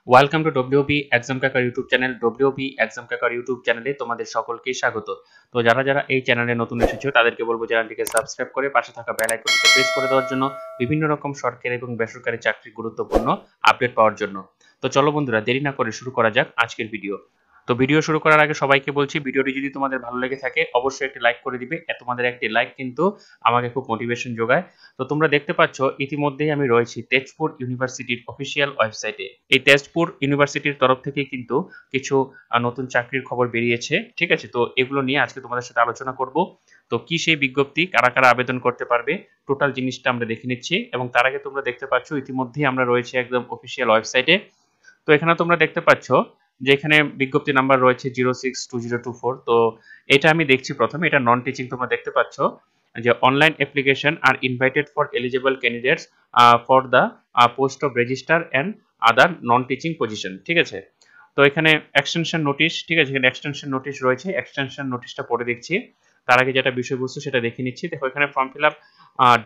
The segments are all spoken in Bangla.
Welcome to WB exam cracker YouTube channel. WB exam cracker YouTube চ্যানেলে তোমাদের সকলকে স্বাগত। তো যারা যারা এই চ্যানেলে নতুন এসেছো তাদেরকে বলবো চ্যানেলটিকে সাবস্ক্রাইব করে পাশে থাকা বেল আইকনটিকে প্রেস করে দেওয়ার জন্য বিভিন্ন রকম সরকারি এবং বেসরকারি চাকরির গুরুত্বপূর্ণ আপডেট পাওয়ার জন্য। তো চলো বন্ধুরা, দেরি না করে শুরু করা যাক আজকের ভিডিও। তো ভিডিও শুরু করার আগে সবাইকে বলছি, ভিডিওটি যদি তোমাদের ভালো লেগে থাকে অবশ্যই একটি লাইক করে দিবে। তোমাদের একটি লাইক কিন্তু আমাকে খুব মোটিভেশন যোগায়। তো তোমরা দেখতে পাচ্ছ ইতিমধ্যেই আমি রয়েছি তেজপুর ইউনিভার্সিটির অফিসিয়াল ওয়েবসাইটে। এই তেজপুর ইউনিভার্সিটির তরফ থেকে কিন্তু কিছু নতুন চাকরির খবর বেরিয়েছে, ঠিক আছে। তো এগুলো নিয়ে আজকে তোমাদের সাথে আলোচনা করব। তো কি সেই বিজ্ঞপ্তি, কারা কারা আবেদন করতে পারবে, টোটাল জিনিসটা আমরা দেখে নিচ্ছি। এবং তার আগে তোমরা দেখতে পাচ্ছ ইতিমধ্যেই আমরা রয়েছে একদম অফিসিয়াল ওয়েবসাইটে। তো এখানে তোমরা দেখতে পাচ্ছ যে এখানে বিজ্ঞপ্তি নাম্বার রয়েছে 062024। তো এটা আমি দেখছি প্রথমে, এটা নন টিচিং। তোমরা দেখতে পাচ্ছ যে online application are invited for eligible candidates for the post of register and other non teaching position, ঠিক আছে। তো এখানে এক্সটেনশন নোটিশ, ঠিক আছে, এখানে এক্সটেনশন নোটিশ রয়েছে। এক্সটেনশন নোটিশটা পড়ে দেখছি, তার আগে যেটা বিষয়বস্তু সেটা দেখে নিচ্ছি। দেখো এখানে form fill up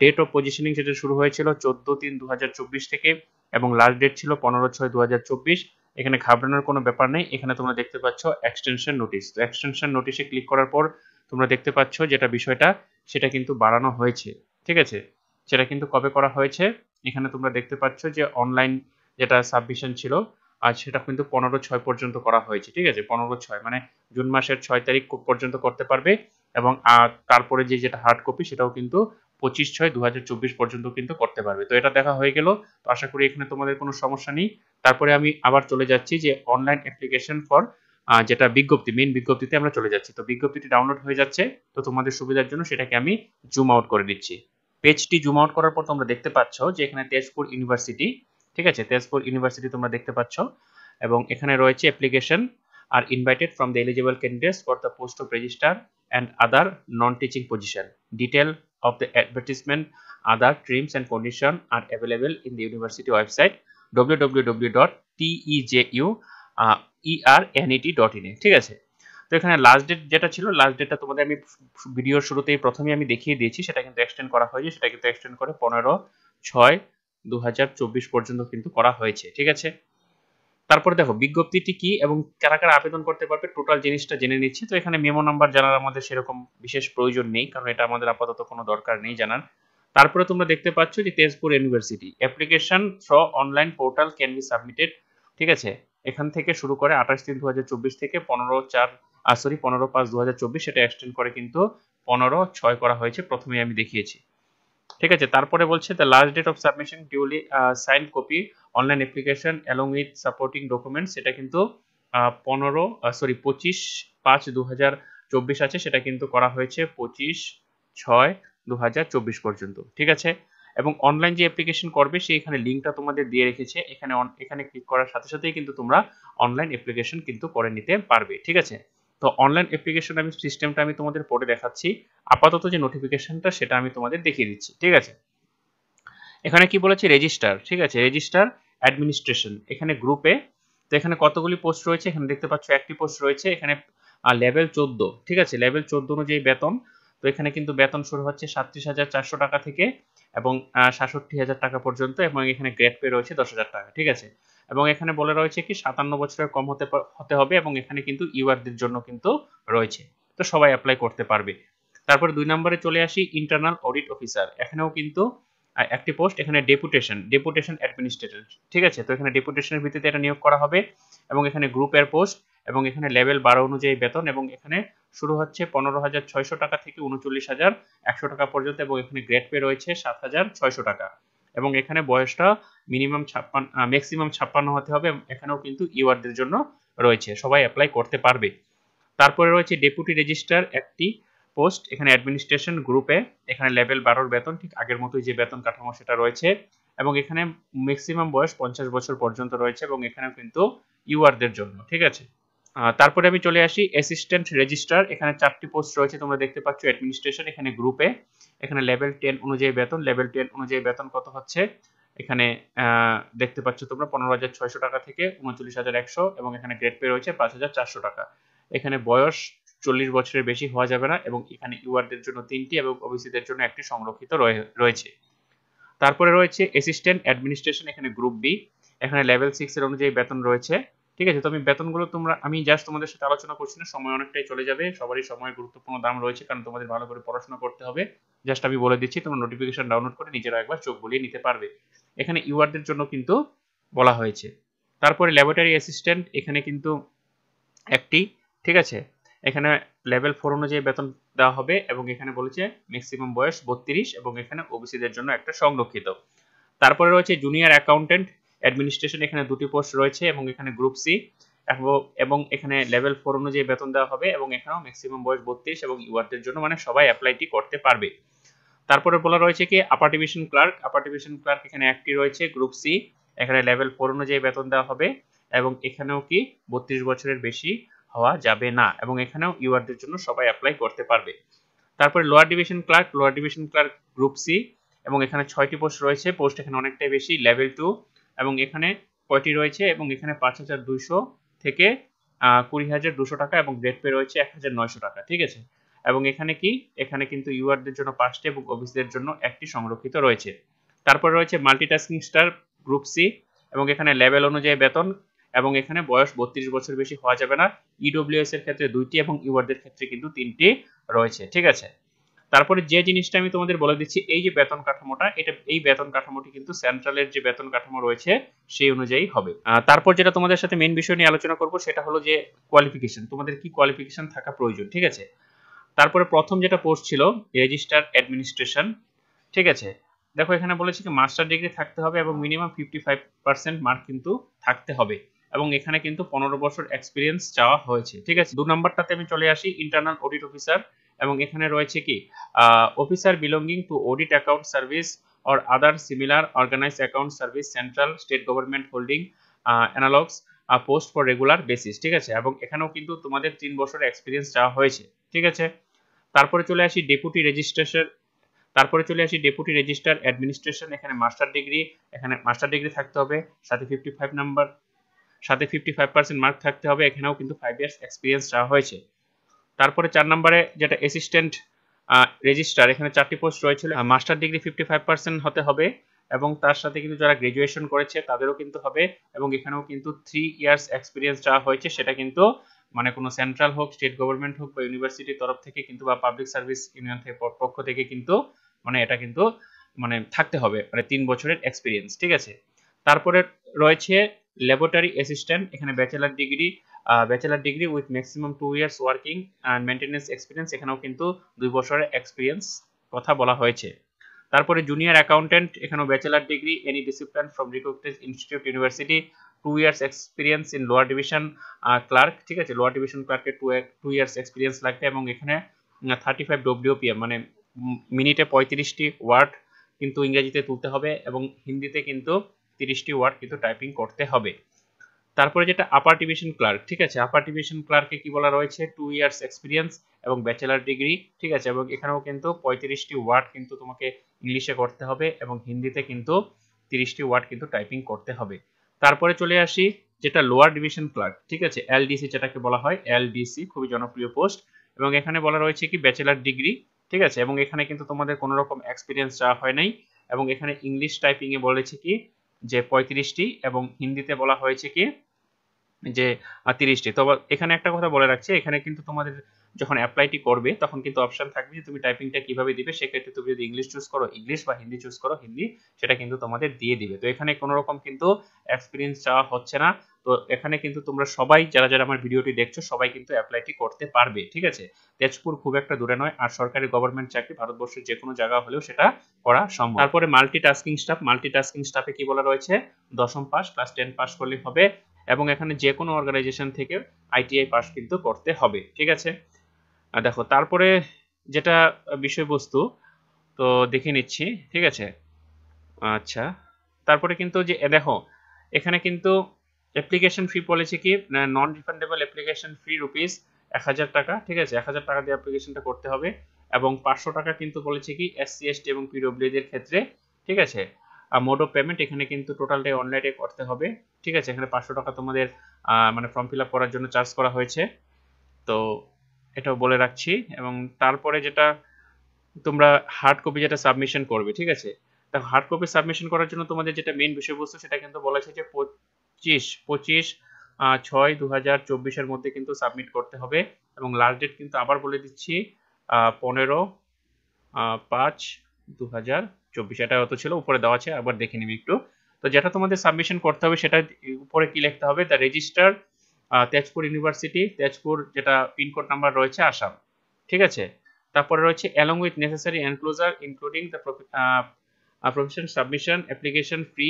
date of positioning যেটা শুরু হয়েছিল 14/3/2024 থেকে এবং লাস্ট ডেট ছিল 15/6/2024। এখানে ঘাবড়ানোর কোনো ব্যাপার নেই। এখানে তোমরা দেখতে পাচ্ছ এক্সটেনশন নোটিশ। তো এক্সটেনশন নোটিশে ক্লিক করার পর তোমরা দেখতে পাচ্ছ যেটা বিষয়টা সেটা কিন্তু বাড়ানো হয়েছে, ঠিক আছে। সেটা কিন্তু কবে করা হয়েছে, এখানে তোমরা দেখতে পাচ্ছ যে অনলাইন যেটা সাবমিশন ছিল আজ সেটা কিন্তু 15/6 পর্যন্ত করা হয়েছে, ঠিক আছে। 15/6 মানে জুন মাসের 6 তারিখ পর্যন্ত করতে পারবে। এবং তারপরে যেটা হার্ড কপি সেটাও কিন্তু 25/6/2024 পর্যন্ত কিন্তু করতে পারবে। তো এটা দেখা হয়ে গেল। তো আশা করি এখানে তোমাদের কোনো সমস্যা নেই। তারপরে আমি আবার চলে যাচ্ছি যে অনলাইন অ্যাপ্লিকেশন ফর যেটা বিজ্ঞপ্তি, মেইন বিজ্ঞপ্তিতে আমরা চলে যাচ্ছি। তো বিজ্ঞপ্তিটি ডাউনলোড হয়ে যাচ্ছে। তো তোমাদের সুবিধার জন্য সেটাকে আমি জুম আউট করে দিচ্ছি। পেজটি জুম আউট করার পর তোমরা দেখতে পাচ্ছ যে এখানে তেজপুর ইউনিভার্সিটি, ঠিক আছে, তেজপুর ইউনিভার্সিটি তোমরা দেখতে পাচ্ছ। এবং এখানে রয়েছে application are invited from the eligible candidates for the post of registrar and other non-teaching position. Detail of the advertisement, other terms and conditions are available in the university website www.tejuernet.in, ঠিক আছে। তো এখানে লাস্ট ডেট যেটা ছিল, লাস্ট ডেটটা তোমাদের আমি ভিডিওর শুরুতেই প্রথমেই আমি দেখিয়ে দিয়েছি। সেটা কিন্তু এক্সটেন্ড করা হয়েছে, সেটা কিন্তু এক্সটেন্ড করে 15/6/2024 পর্যন্ত কিন্তু করা হয়েছে, ঠিক আছে। তারপরে দেখো বিজ্ঞপ্তিটি কি এবং কারা কারা আবেদন করতে পারবে, টোটাল জিনিসটা জেনে নিচ্ছি। তো এখানে মেমো নাম্বার জানার আমাদের সেরকম বিশেষ প্রয়োজন নেই, কারণ এটা আমাদের আপাতত কোনো দরকার নেই জানার। তারপরে তোমরা দেখতে পাচ্ছ যে Tezpur university application through online portal can be submitted, ঠিক আছে। এখান থেকে শুরু করে 28/3/2024 থেকে 15/5/2024 সেটা এক্সটেন্ড করে কিন্তু 15/6 করা হয়েছে, প্রথমেই আমি দেখিয়েছি, ঠিক আছে। তারপরে বলছে the last date of submission duly sign copy online application along with supporting documents, সেটা কিন্তু 25/5/2024 আছে, সেটা কিন্তু করা হয়েছে 25/6/2024 পর্যন্ত, ঠিক আছে। এবং অনলাইন যে অ্যাপ্লিকেশন করবে সেই এখানে লিঙ্কটা তোমাদের দিয়ে রেখেছে। এখানে এখানে ক্লিক করার সাথে সাথেই কিন্তু তোমরা অনলাইন অ্যাপ্লিকেশন কিন্তু করে নিতে পারবে, ঠিক আছে। তো অনলাইন অ্যাপ্লিকেশন আমি সিস্টেমটা আমি তোমাদের পড়ে দেখাচ্ছি। আপাতত যে নোটিফিকেশনটা সেটা আমি তোমাদের দেখিয়ে দিচ্ছি, ঠিক আছে। এখানে কি বলেছে, রেজিস্টার, ঠিক আছে, রেজিস্টার অ্যাডমিনিস্ট্রেশন, এখানে গ্রুপে। তো এখানে কতগুলি পোস্ট রয়েছে, এখানে দেখতে পাচ্ছ একটি পোস্ট রয়েছে। এখানে লেভেল 14, ঠিক আছে, লেভেল 14 অনুযায়ী বেতন। তো এখানে কিন্তু বেতন শুরু হচ্ছে 37,400 টাকা থেকে এবং 67,000 টাকা পর্যন্ত। এবং এখানে গ্রেড পে রয়েছে 10,000 টাকা, ঠিক আছে। এবং এখানে বলে রয়েছে কি 57 বছরের কম হতে হবে এবং এখানে কিন্তু ইউআরদের জন্য কিন্তু রয়েছে। তো সবাই অ্যাপ্লাই করতে পারবে। তারপরে 2 নম্বরে চলে আসি, ইন্টারনাল অডিট অফিসার। এখানেও কিন্তু একটি পোস্ট, এখানে ডেপুটেশন অ্যাডমিনিস্ট্রেটর, ঠিক আছে। তো এখানে ডেপুটেশনের ভিত্তিতে এটা নিয়োগ করা হবে এবং এখানে গ্রুপের পোস্ট এবং এখানে লেভেল 12 অনুযায়ী বেতন। এবং এখানে শুরু হচ্ছে 15,600 টাকা থেকে 39,100 টাকা পর্যন্ত এবং এখানে গ্রেড পে রয়েছে 7,600 টাকা। এবং এখানে বয়সটা মিনিমাম 56, ম্যাক্সিমাম 56 হতে হবে। এখানেও কিন্তু ইউআরদের জন্য রয়েছে, সবাই অ্যাপ্লাই করতে পারবে। তারপরে রয়েছে ডেপুটি রেজিস্ট্রার একটি পোস্ট, এখানে অ্যাডমিনিস্ট্রেশন গ্রুপে। এখানে লেভেল 12 বেতন, ঠিক আগের মতোই যে বেতন কাঠামো সেটা রয়েছে। এবং এখানে ম্যাক্সিমাম বয়স 50 বছর পর্যন্ত রয়েছে এবং এখানেও কিন্তু ইউআরদের জন্য, ঠিক আছে। তারপরে আমি চলে আসি অ্যাসিস্ট্যান্ট রেজিস্ট্রার। এখানে 4টি পোস্ট রয়েছে, তোমরা দেখতে পাচ্ছ অ্যাডমিনিস্ট্রেশন, এখানে গ্রুপে। এখানে লেভেল 10 অনুযায়ী বেতন, লেভেল 10 অনুযায়ী বেতন কত হচ্ছে, এখানে দেখতে পাচ্ছ তোমরা 15,600 টাকা থেকে 39,100 এবং এখানে গ্রেড পে রয়েছে 5,400 টাকা। এখানে বয়স 40 বছরের বেশি হওয়া যাবে না এবং এখানে ইউআরদের জন্য 3টি এবং ওবিসিদের জন্য একটি সংরক্ষিত রয়েছে। তারপরে রয়েছে অ্যাসিস্ট্যান্ট অ্যাডমিনিস্ট্রেশন, এখানে গ্রুপ বি। এখানে লেভেল 6 এর অনুযায়ী বেতন রয়েছে। ঠিক আছে, তো আমি বেতনগুলো আমি জাস্ট তোমাদের সাথে আলোচনা করছি না, সময় অনেকটাই চলে যাবে, সবারই সময়ের গুরুত্বপূর্ণ দাম রয়েছে, কারণ তোমাদের ভালো করে পড়াশোনা করতে হবে। জাস্ট আমি বলে দিচ্ছি, তোমরা নোটিফিকেশন ডাউনলোড করে নিজেরা একবার চোখ বুলিয়ে নিতে পারবে। এখানে ইউআরদের জন্য কিন্তু বলা হয়েছে। তারপরে ল্যাবরেটরি অ্যাসিস্ট্যান্ট, এখানে কিন্তু একটি, ঠিক আছে, এখানে লেভেল 4 অনুযায়ী বেতন দেওয়া হবে এবং এখানে বলেছে ম্যাক্সিমাম বয়স 32 এবং এখানে ওবিসিদের জন্য একটা সংরক্ষিত। তারপরে রয়েছে জুনিয়র অ্যাকাউন্টেন্ট অ্যাডমিনিস্ট্রেশন, এখানে দুটি পোস্ট রয়েছে এবং এখানে গ্রুপ সি এবং এখানে লেভেল 4 অনুযায়ী বেতন দেওয়া হবে এবং এখানেও ম্যাক্সিমাম বয়স 32 এবং ইউআরদের জন্য মানে সবাই অ্যাপ্লাইটি করতে পারবে। তারপরে বলা রয়েছে কি আপার ডিভিশন ক্লার্ক এখানে একটি রয়েছে গ্রুপ সি, এখানে লেভেল 4 অনুযায়ী বেতন দেওয়া হবে এবং এখানেও কি 32 বছরের বেশি হওয়া যাবে না এবং এখানেও ইউআরদের জন্য সবাই অ্যাপ্লাই করতে পারবে। তারপরে lower division clerk group C এবং এখানে 6টি পোস্ট রয়েছে, পোস্ট এখানে অনেকটাই বেশি, লেভেল 2 এবং এখানে কয়টি রয়েছে এবং এখানে 5200 থেকে 20200 টাকা এবং গ্রেড পে রয়েছে 1900 টাকা। ঠিক আছে, এবং এখানে কিন্তু ইউআরদের জন্য 5টি এবং ওবিসিদের জন্য একটি সংরক্ষিত রয়েছে। তারপরে রয়েছে মাল্টিটাস্কিং স্টার গ্রুপ সি এবং এখানে লেভেল অনুযায়ী বেতন এবং এখানে বয়স 32 বছর বেশি হওয়া যাবে না, ইডব্লিউএস এর ক্ষেত্রে 2টি এবং ইউআরদের ক্ষেত্রে কিন্তু 3টি রয়েছে। ঠিক আছে, তারপরে যে জিনিসটা আমি তোমাদের বলে দিচ্ছি, এই যে বেতন কাঠামোটা, এই বেতন কাঠামোটি কিন্তু সেন্ট্রালের যে বেতন কাঠামো রয়েছে সেই অনুযায়ী হবে। তারপর যেটা তোমাদের সাথে মেইন বিষয় নিয়ে আলোচনা করব সেটা হলো যে কোয়ালিফিকেশন, তোমাদের কি কোয়ালিফিকেশন থাকা প্রয়োজন। ঠিক আছে, তারপরে প্রথম যেটা পোস্ট ছিল রেজিস্টার অ্যাডমিনিস্ট্রেশন। ঠিক আছে, দেখো এখানে বলেছে কি মাস্টার ডিগ্রি থাকতে হবে এবং মিনিমাম 55% মার্ক কিন্তু থাকতে হবে এবং এখানে কিন্তু 15 বছর এক্সপিরিয়েন্স চাওয়া হয়েছে। ঠিক আছে, 2 নম্বরটাতে আমি চলে আসি, ইন্টারনাল অডিট অফিসার এবং এখানে রয়েছে কি officer belonging to audit account service or other similar organised account service central state government holding analogous post for regular basis. ঠিক আছে, এবং এখানেও কিন্তু তোমাদের 3 বছরের এক্সপিরিয়েন্স চাওয়া হয়েছে। ঠিক আছে, তারপরে চলে আসি ডেপুটি রেজিস্ট্রার অ্যাডমিনিস্ট্রেশন, এখানে মাস্টার ডিগ্রি থাকতে হবে, সাথে 55% মার্ক থাকতে হবে, এখানেও কিন্তু 5 ইয়ার্স এক্সপিরিয়েন্স চাওয়া হয়েছে। তারপরে 4 নম্বরে যেটা অ্যাসিস্ট্যান্ট রেজিস্ট্রার, এখানে 4টি পোস্ট রয়েছে, মাস্টার ডিগ্রি 55% হতে হবে এবং তার সাথে কিন্তু যারা গ্রাজুয়েশন করেছে তাদেরও কিন্তু হবে এবং এখানেও কিন্তু 3 ইয়ার্স এক্সপিরিয়েন্স চাওয়া হয়েছে, সেটা কিন্তু মানে কোনো সেন্ট্রাল হোক, স্টেট গভর্নমেন্ট হোক বা ইউনিভার্সিটির তরফ থেকে কিন্তু বা পাবলিক সার্ভিস ইউনিয়ন থেকে পক্ষ থেকে কিন্তু মানে এটা কিন্তু মানে থাকতে হবে, মানে 3 বছরের এক্সপিরিয়েন্স। ঠিক আছে, তারপরে রয়েছে ল্যাবরেটরি অ্যাসিস্ট্যান্ট, এখানে bachelor degree with maximum 2 years working and maintenance experience, এখানেও কিন্তু 2 বছরের এক্সপিরিয়েন্স কথা বলা হয়েছে। তারপরে জুনিয়র অ্যাকাউন্টেন্ট, এখানেও bachelor degree any discipline from recognised institute university, 2 years experience in lower division clerk. ঠিক আছে, লোয়ার ডিভিশন ক্লার্কের 2 ইয়ার্স এক্সপিরিয়েন্স লাগবে এবং এখানে 35 ডব্লিউপিএম মানে মিনিটে 35টি ওয়ার্ড কিন্তু ইংরেজিতে তুলতে হবে এবং হিন্দিতে কিন্তু 30টি ওয়ার্ড কিন্তু টাইপিং করতে হবে। তারপরে যেটা আপার ডিভিশন ক্লার্ক, ঠিক আছে, আপার ডিভিশন ক্লার্কে কি বলা রয়েছে 2 ইয়ার্স এক্সপিরিয়েন্স এবং ব্যাচেলার ডিগ্রি। ঠিক আছে, এবং এখানেও কিন্তু 35টি ওয়ার্ড কিন্তু তোমাকে ইংলিশে করতে হবে এবং হিন্দিতে কিন্তু 30টি ওয়ার্ড কিন্তু টাইপিং করতে হবে। তারপরে চলে আসি যেটা লোয়ার ডিভিশন ক্লার্ক, ঠিক আছে, এলডিসি যেটাকে বলা হয়, এলডিসি খুবই জনপ্রিয় পোস্ট এবং এখানে বলা রয়েছে কি ব্যাচেলার ডিগ্রি। ঠিক আছে, এবং এখানে কিন্তু তোমাদের কোনো রকম এক্সপিরিয়েন্স চাওয়া হয় নাই এবং এখানে ইংলিশ টাইপিং এ বলেছে কি যে 35টি এবং হিন্দিতে বলা হয়েছে কি যে 30টি। তো এখানে একটা কথা বলে রাখছি, এখানে কিন্তু তোমাদের যখন অ্যাপ্লাইটি করবে তখন কিন্তু অপশন থাকবে যে তুমি টাইপিংটা কিভাবে দিবে, সেক্ষেত্রে তুমি যদি ইংলিশ চুজ করো ইংলিশ বা হিন্দি চুজ করো হিন্দি, সেটা কিন্তু তোমাদের দিয়ে দিবে। তো এখানে কোনো রকম কিন্তু এক্সপিরিয়েন্স চাওয়া হচ্ছে না। তো এখানে কিন্তু তোমরা সবাই যারা যারা আমার ভিডিওটি দেখছো সবাই কিন্তু অ্যাপ্লাইটি করতে পারবে। ঠিক আছে, তেজপুর খুব একটা দূরে নয় আর সরকারি গভর্নমেন্ট চাকরি ভারতবর্ষের যে কোনো জায়গা হলেও সেটা করা সম্ভব। তারপরে মাল্টিটাস্কিং স্টাফে কি বলা রয়েছে 10ম পাস প্লাস 10 পাস করলে হবে এবং এখানে যে কোনো অর্গানাইজেশন থেকে আইটিআই পাস কিন্তু করতে হবে। ঠিক আছে, দেখো তারপরে যেটা বিষয়বস্তু তো দেখে নিচ্ছি। ঠিক আছে, আচ্ছা, তারপরে কিন্তু যে দেখো এখানে কিন্তু অ্যাপ্লিকেশন ফি বলেছে কি non refundable application fee rupees 1000 টাকা। ঠিক আছে, 1000 টাকা দিয়ে অ্যাপ্লিকেশনটা করতে হবে এবং 500 টাকা কিন্তু বলেছে কি এসসি এসটি এবং পিডব্লিউডি এর ক্ষেত্রে। ঠিক আছে, মোড অফ পেমেন্ট এখানে কিন্তু টোটালটাই অনলাইনে করতে হবে। ঠিক আছে, এখানে 500 টাকা তোমাদের মানে ফর্ম ফিল আপ করার জন্য চার্জ করা হয়েছে, তো এটাও বলে রাখছি। এবং তারপরে যেটা তোমরা হার্ড কপি যেটা সাবমিশন করবে, ঠিক আছে, দেখো হার্ড কপি সাবমিশন করার জন্য তোমাদের যেটা মেইন বিষয়বস্তু সেটা কিন্তু বলা হয়েছে যে 25/6/2024 মধ্যে কিন্তু সাবমিট করতে হবে, এবং লাস্ট ডেট কিন্তু আবার বলে দিচ্ছি 15/5/2024। এটা হয়তো ছিল, উপরে দেওয়া আছে, আবার দেখে নিবি একটু। তো যেটা তোমাদের সাবমিশন করতে হবে সেটা উপরে কি লিখতে হবে, the register Tezpur university, Tezpur, যেটা পিনকোড নাম্বার রয়েছে আসাম, ঠিক আছে। তারপরে রয়েছে along with necessary enclosure including the profession submission application fee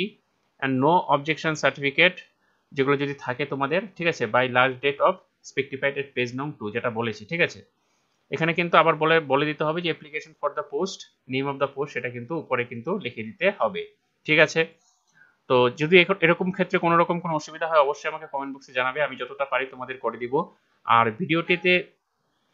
and no objection certificate, যেগুলো যদি থাকে তোমাদের, ঠিক আছে, by last date of specified at page নং 2, যেটা বলেছি, ঠিক আছে। এখানে কিন্তু আবার বলে দিতে হবে যে application for the post, name of the post, সেটা কিন্তু উপরে কিন্তু লিখে দিতে হবে, ঠিক আছে। তো যদি এরকম ক্ষেত্রে কোনো রকম কোনো অসুবিধা হয় অবশ্যই আমাকে কমেন্ট বক্সে জানাবে, আমি যতটা পারি তোমাদের করে দিব। আর ভিডিওটিতে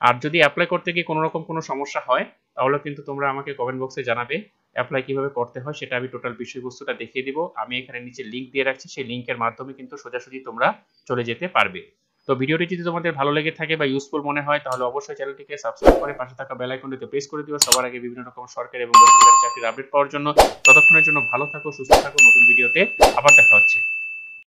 আর যদি অ্যাপ্লাই করতে গিয়ে কোনো রকম কোনো সমস্যা হয় তাহলে কিন্তু তোমরা আমাকে কমেন্ট বক্সে জানাবে। অ্যাপ্লাই কিভাবে করতে হয় সেটা আমি টোটাল বিষয়বস্তুটা দেখিয়ে দিব। আমি এখানে নিচে লিংক দিয়ে রাখছি, সেই লিংকের মাধ্যমে কিন্তু সোজাসুজি তোমরা চলে যেতে পারবে। তো ভিডিওটি যদি তোমাদের ভালো লেগে থাকে বা ইউজফুল মনে হয় তাহলে অবশ্যই চ্যানেলটিকে সাবস্ক্রাইব করে পাশে থাকা বেল আইকনটিতে প্রেস করে দিও সবার আগে বিভিন্ন রকম সরকারি এবং বেসরকারি চাকরির আপডেট পাওয়ার জন্য। ততক্ষণের জন্য ভালো থাকো, সুস্থ থাকো, নতুন ভিডিওতে আবার দেখা হচ্ছে।